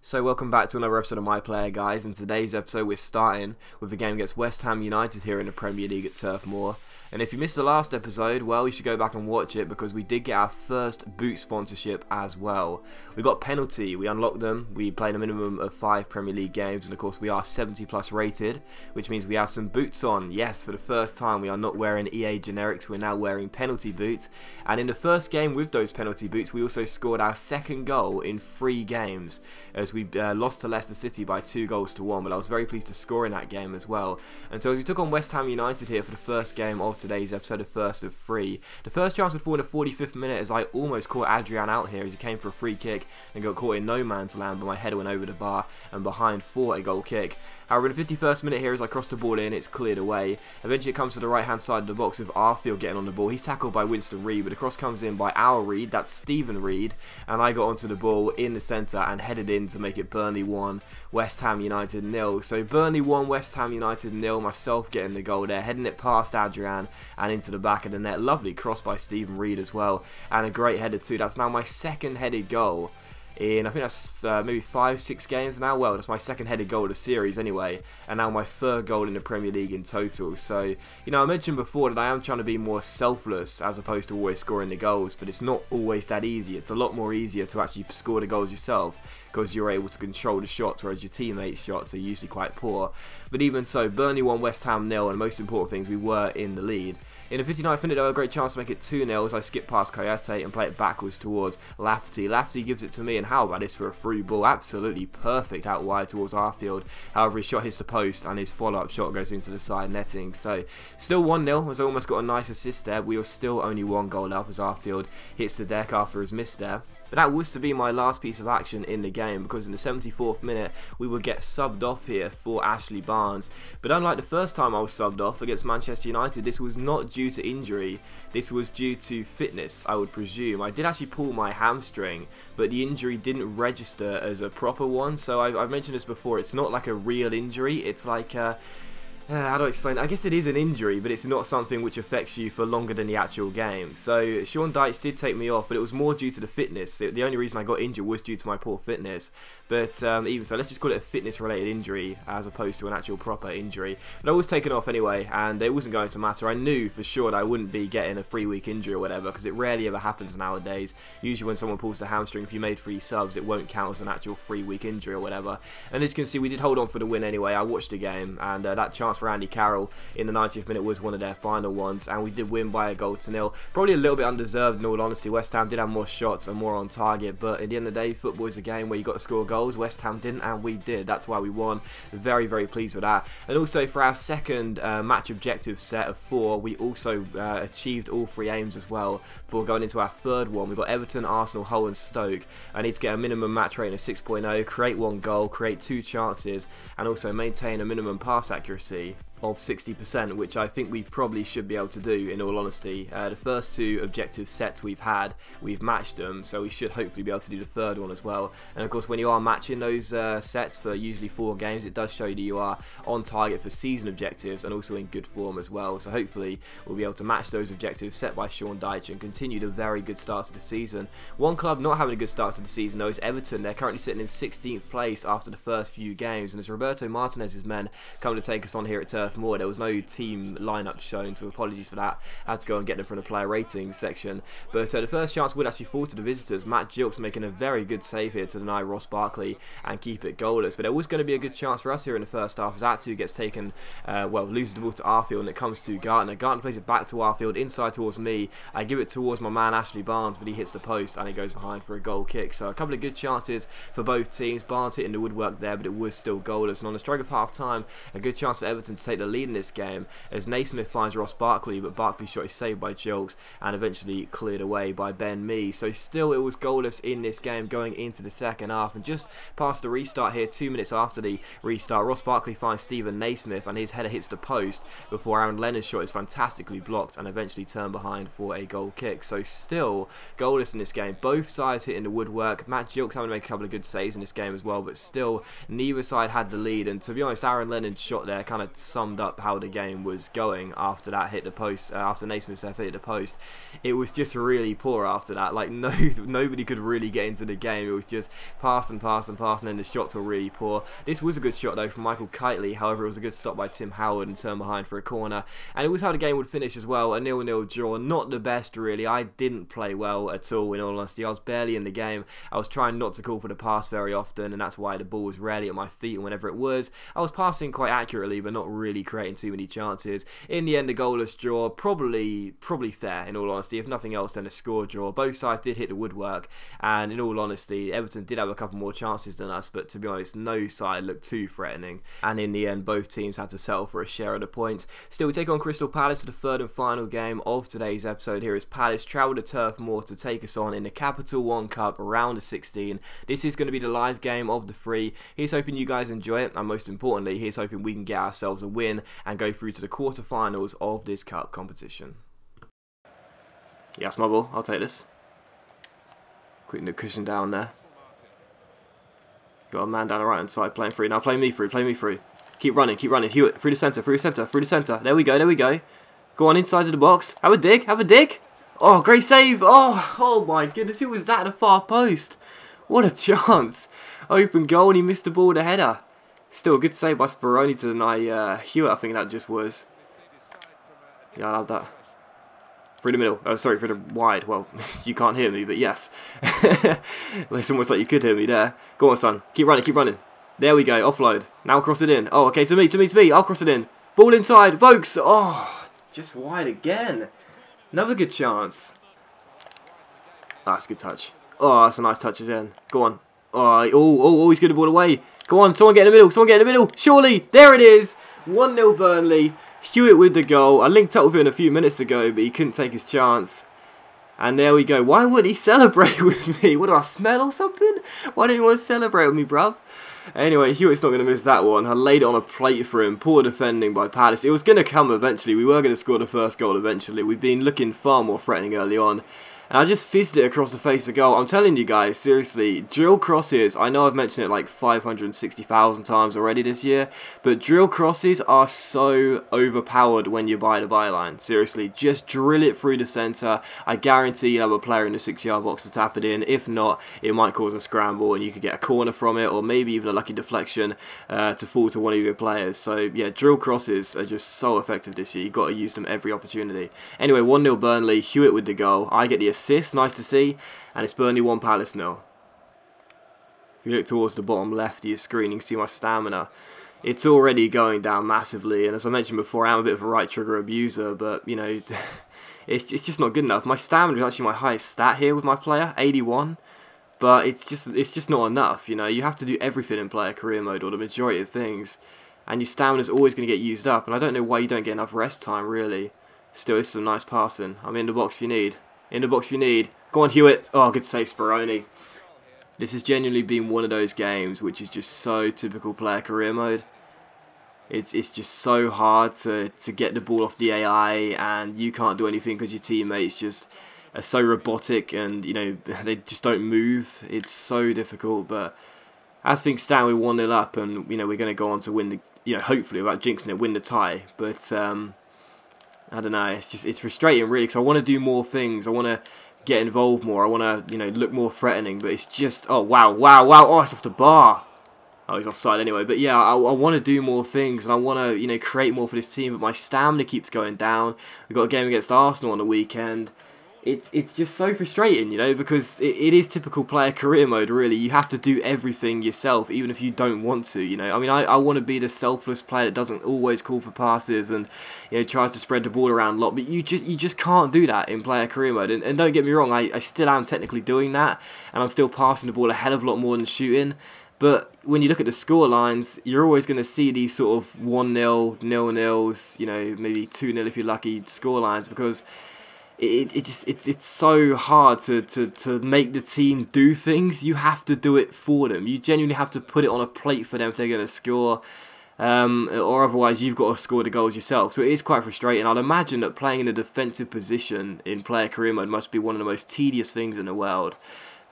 So welcome back to another episode of My Player, guys. In today's episode we're starting with the game against West Ham United here in the Premier League at Turf Moor. And if you missed the last episode, well, you should go back and watch it because we did get our first boot sponsorship as well. We got penalty, we unlocked them, we played a minimum of 5 Premier League games, and of course we are 70 plus rated, which means we have some boots on. Yes, for the first time we are not wearing EA generics, we're now wearing penalty boots. And in the first game with those penalty boots, we also scored our second goal in 3 games, as we lost to Leicester City by 2-1, but I was very pleased to score in that game as well. And so as we took on West Ham United here for the first game of today's episode, of first of 3. The first chance would fall in the 45th minute as I almost caught Adrian out here as he came for a free kick and got caught in no man's land, but my header went over the bar and behind for a goal kick. However, in the 51st minute here, as I cross the ball in, it's cleared away. Eventually it comes to the right hand side of the box with Arfield getting on the ball. He's tackled by Winston Reid, but the cross comes in by our Reid, that's Stephen Reid, and I got onto the ball in the centre and headed in to make it Burnley 1, West Ham United 0. So Burnley 1, West Ham United 0, myself getting the goal there, heading it past Adrian and into the back of the net. Lovely cross by Stephen Reid as well, and a great header too. That's now my second headed goal in, I think that's maybe 5-6 games now. Well, that's my second headed goal of the series anyway, and now my third goal in the Premier League in total. So, you know, I mentioned before that I am trying to be more selfless as opposed to always scoring the goals, but it's not always that easy. It's a lot more easier to actually score the goals yourself, because you're able to control the shots, whereas your teammates' shots are usually quite poor. But even so, Burnley 1, West Ham 0, and the most important things, we were in the lead. In the 59th minute, though, a great chance to make it 2-0 as I skip past Coyote and play it backwards towards Lafferty. Lafferty gives it to me, and how about this for a through ball? Absolutely perfect out wide towards Arfield. However, his shot hits the post, and his follow-up shot goes into the side netting. So, still 1-0, as I almost got a nice assist there. We were still only 1 goal up as Arfield hits the deck after his miss there. But that was to be my last piece of action in the game, because in the 74th minute we would get subbed off here for Ashley Barnes. But unlike the first time I was subbed off against Manchester United, this was not due to injury, this was due to fitness, I would presume. I did actually pull my hamstring, but the injury didn't register as a proper one. So I've mentioned this before, it's not like a real injury, it's like how do I explain? I guess it is an injury, but it's not something which affects you for longer than the actual game. So Sean Dyche did take me off, but it was more due to the fitness. The only reason I got injured was due to my poor fitness. But even so, let's just call it a fitness-related injury as opposed to an actual proper injury. But I was taken off anyway, and it wasn't going to matter. I knew for sure that I wouldn't be getting a 3-week injury or whatever, because it rarely ever happens nowadays. Usually when someone pulls the hamstring, if you made 3 subs, it won't count as an actual 3-week injury or whatever. And as you can see, we did hold on for the win anyway. I watched the game, and that chance for Andy Carroll in the 90th minute was one of their final ones, and we did win by 1-0. Probably a little bit undeserved in all honesty. West Ham did have more shots and more on target, but at the end of the day, football is a game where you got to score goals. West Ham didn't, and we did. That's why we won. Very, very pleased with that. And also for our second match objective set of 4, we also achieved all 3 aims as well before going into our third one. We've got Everton, Arsenal, Hull and Stoke. I need to get a minimum match rating of 6.0, create 1 goal, create 2 chances, and also maintain a minimum pass accuracy of 60%, which I think we probably should be able to do, in all honesty. The first 2 objective sets we've matched them, so we should hopefully be able to do the third one as well. And of course, when you are matching those sets for usually 4 games, it does show you that you are on target for season objectives and also in good form as well. So hopefully we'll be able to match those objectives set by Sean Dyche and continue the very good start to the season. One club not having a good start to the season though is Everton. They're currently sitting in 16th place after the first few games, and as Roberto Martinez's men come to take us on here at Turf Moor, there was no team lineup shown, so apologies for that. I had to go and get them from the player ratings section. But the first chance would actually fall to the visitors. Matt Gilks making a very good save here to deny Ross Barkley and keep it goalless. But there was going to be a good chance for us here in the first half as Atsu gets taken, loses the ball to Arfield, and it comes to Gartner. Gartner plays it back to Arfield, inside towards me. I give it towards my man Ashley Barnes, but he hits the post and he goes behind for a goal kick. So a couple of good chances for both teams. Barnes hitting the woodwork there, but it was still goalless. And on the stroke of half time, a good chance for Everton to take the lead in this game as Naismith finds Ross Barkley, but Barkley's shot is saved by Gilks and eventually cleared away by Ben Mee. So still it was goalless in this game going into the second half, and just past the restart here, 2 minutes after the restart, Ross Barkley finds Stephen Naismith and his header hits the post before Aaron Lennon's shot is fantastically blocked and eventually turned behind for a goal kick. So still goalless in this game, both sides hitting the woodwork. Matt Gilks having to make a couple of good saves in this game as well, but still neither side had the lead. And to be honest, Aaron Lennon's shot there kind of summed summed up how the game was going after that hit the post, after Naismith's effort hit the post. It was just really poor after that. Like nobody could really get into the game. It was just pass and pass and pass, and then the shots were really poor. This was a good shot though from Michael Kitely. However, it was a good stop by Tim Howard and turn behind for a corner. And it was how the game would finish as well. A 0-0 draw. Not the best really. I didn't play well at all, in all honesty. I was barely in the game. I was trying not to call for the pass very often, and that's why the ball was rarely at my feet, and whenever it was, I was passing quite accurately but not really creating too many chances. In the end, a goalless draw, probably fair, in all honesty. If nothing else, then a score draw. Both sides did hit the woodwork, and in all honesty, Everton did have a couple more chances than us, but to be honest, no side looked too threatening, and in the end, both teams had to settle for a share of the points. Still, we take on Crystal Palace for the third and final game of today's episode. Here is Palace travel to Turf Moor to take us on in the Capital One Cup round of 16. This is going to be the live game of the three. Here's hoping you guys enjoy it, and most importantly, here's hoping we can get ourselves a win and go through to the quarterfinals of this cup competition. Yes, my ball. I'll take this. Quick the cushion down there. Got a man down the right hand side playing free. Now play me through. Play me through. Keep running. Keep running. Hewitt through the centre. Through the centre. Through the centre. There we go. There we go. Go on inside of the box. Have a dig. Have a dig. Oh, great save. Oh my goodness. Who was that at the far post? What a chance. Open goal and he missed the ball with a header. Still a good save by Speroni to deny Hewitt, I think that just was. Yeah, I love that. Through the middle. Oh, sorry, through the wide. Well, you can't hear me, but yes. It's almost like you could hear me there. Go on, son. Keep running, keep running. There we go. Offload. Now cross it in. Oh, okay, to me. I'll cross it in. Ball inside. Vokes. Oh, just wide again. Another good chance. Oh, that's a good touch. Oh, that's a nice touch again. Go on. Oh, he's going to ball away. Go on, someone get in the middle. Someone get in the middle. Surely. There it is. 1-0 Burnley. Hewitt with the goal. I linked up with him a few minutes ago, but he couldn't take his chance. And there we go. Why would he celebrate with me? What do I smell or something? Why don't you want to celebrate with me, bruv? Anyway, Hewitt's not going to miss that one. I laid it on a plate for him. Poor defending by Palace. It was going to come eventually. We were going to score the first goal eventually. We've been looking far more threatening early on. And I just fizzed it across the face of goal. I'm telling you guys, seriously, drill crosses, I know I've mentioned it like 560,000 times already this year, but drill crosses are so overpowered when you're by the byline. Seriously, just drill it through the centre. I guarantee you'll have a player in the 6-yard box to tap it in. If not, it might cause a scramble and you could get a corner from it, or maybe even a lucky deflection to fall to one of your players. So yeah, drill crosses are just so effective this year. You've got to use them every opportunity. Anyway, 1-0 Burnley, Hewitt with the goal. I get the assist, nice to see, and it's Burnley 1, Palace 0. If you look towards the bottom left of your screen, you can see my stamina. It's already going down massively, and as I mentioned before, I'm a bit of a right trigger abuser, but you know, it's just not good enough. My stamina is actually my highest stat here with my player, 81, but it's just not enough. You know, you have to do everything in player career mode, or the majority of things, and your stamina is always going to get used up, and I don't know why you don't get enough rest time really. Still, it's some nice passing. I'm in the box if you need. In the box if you need. Go on, Hewitt. Oh, good save, Speroni. This has genuinely been one of those games which is just so typical player career mode. It's just so hard to get the ball off the AI, and you can't do anything because your teammates just are so robotic, and you know they just don't move. It's so difficult. But as things stand, we're 1-0 up, and you know we're going to go on to win the, you know, hopefully without jinxing it, win the tie. But I don't know, it's frustrating really, because I want to do more things, I want to get involved more, I want to, you know, look more threatening, but it's just, oh wow, oh, it's off the bar. Oh, he's offside anyway, but yeah, I want to do more things, and I want to, you know, create more for this team, but my stamina keeps going down. We've got a game against Arsenal on the weekend. It's just so frustrating, you know, because it is typical player career mode, really. You have to do everything yourself, even if you don't want to, you know. I mean, I want to be the selfless player that doesn't always call for passes and, you know, tries to spread the ball around a lot, but you just can't do that in player career mode. And don't get me wrong, I still am technically doing that, and I'm still passing the ball a hell of a lot more than shooting. But when you look at the score lines, you're always going to see these sort of 1-0, 0-0s, you know, maybe 2-0 if you're lucky score lines, because it's so hard to make the team do things. You have to do it for them. You genuinely have to put it on a plate for them if they're going to score, or otherwise you've got to score the goals yourself. So it is quite frustrating. I'd imagine that playing in a defensive position in player career mode must be one of the most tedious things in the world.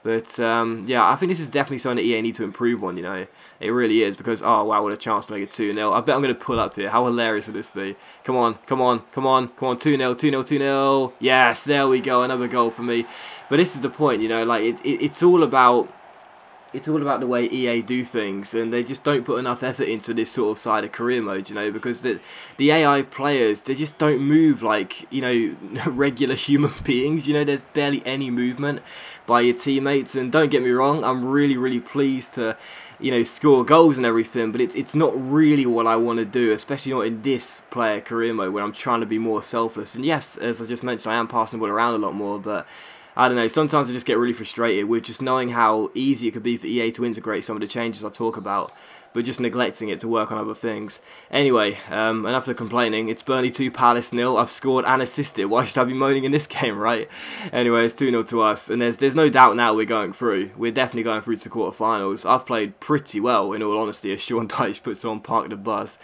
But yeah, I think this is definitely something that EA need to improve on, you know. It really is, because, oh wow, what a chance to make it 2-0. I bet I'm going to pull up here. How hilarious would this be? Come on, come on, come on, come on, 2-0, 2-0, 2-0. Yes, there we go, another goal for me. But this is the point, you know, like, it's all about... It's all about the way EA do things, and they just don't put enough effort into this sort of side of career mode, you know, because the AI players, they just don't move like, you know, regular human beings, you know. There's barely any movement by your teammates, and don't get me wrong, I'm really pleased to, you know, score goals and everything, but it's not really what I want to do, especially not in this player career mode where I'm trying to be more selfless. And yes, as I just mentioned, I am passing the ball around a lot more, but I don't know, sometimes I just get really frustrated with just knowing how easy it could be for EA to integrate some of the changes I talk about, but just neglecting it to work on other things. Anyway, enough of complaining. It's Burnley 2, Palace 0. I've scored and assisted. Why should I be moaning in this game, right? Anyway, it's 2-0 to us, and there's no doubt now we're going through. We're definitely going through to the quarterfinals. I've played pretty well, in all honesty, as Sean Dyche puts on Park the Bus.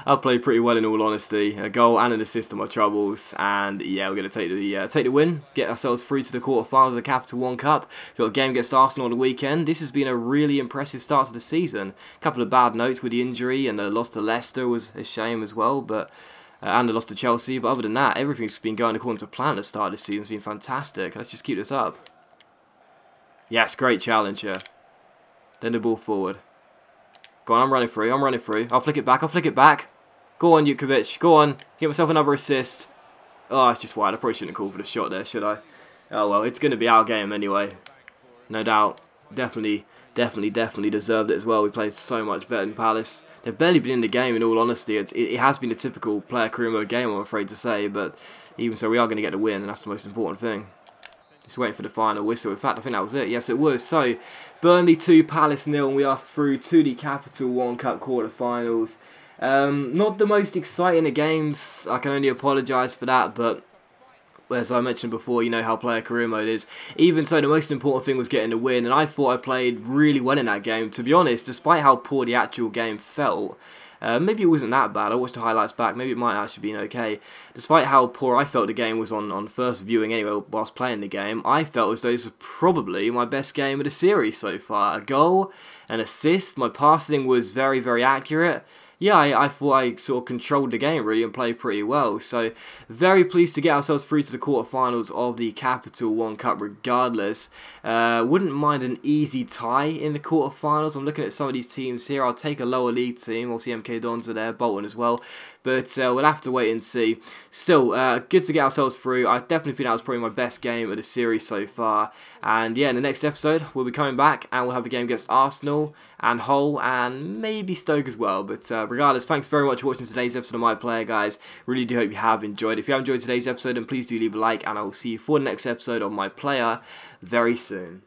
I've played pretty well, in all honesty. A goal and an assist on my troubles, and yeah, we're going to take the win, get ourselves through to the quarterfinals of the Capital One Cup. Got a game against Arsenal on the weekend. This has been a really impressive start to the season. A couple of bad notes with the injury, and the loss to Leicester was a shame as well, but and the loss to Chelsea. But other than that, everything's been going according to plan at the start of the season. It's been fantastic. Let's just keep this up. Yes, great challenge here. Then the ball forward. Go on, I'm running through. I'll flick it back. Go on, Jukovic. Go on. Get myself another assist. Oh, it's just wide. I probably shouldn't have called for the shot there, should I? Oh well, it's going to be our game anyway. No doubt. Definitely deserved it as well. We played so much better than Palace. They've barely been in the game, in all honesty. It has been a typical player career mode game, I'm afraid to say, but even so, we are going to get the win, and that's the most important thing. Just waiting for the final whistle. In fact, I think that was it. Yes, it was. So, Burnley 2, Palace 0, and we are through to the Capital One Cup quarterfinals. Not the most exciting of games. I can only apologise for that, but as I mentioned before, you know how player career mode is. Even so, the most important thing was getting the win, and I thought I played really well in that game. To be honest, despite how poor the actual game felt, maybe it wasn't that bad. I watched the highlights back. Maybe it might actually been okay. Despite how poor I felt the game was on first viewing anyway, whilst playing the game, I felt as though this was probably my best game of the series so far. A goal, an assist, my passing was very accurate. Yeah, I thought I sort of controlled the game really and played pretty well. So, very pleased to get ourselves through to the quarterfinals of the Capital One Cup regardless. Wouldn't mind an easy tie in the quarterfinals. I'm looking at some of these teams here. I'll take a lower league team. Obviously MK Dons are there, Bolton as well. But we'll have to wait and see. Still, good to get ourselves through. I definitely think that was probably my best game of the series so far. And yeah, in the next episode, we'll be coming back and we'll have a game against Arsenal and Hull and maybe Stoke as well. But regardless, thanks very much for watching today's episode of My Player, guys. Really do hope you have enjoyed. If you have enjoyed today's episode, then please do leave a like, and I will see you for the next episode of My Player very soon.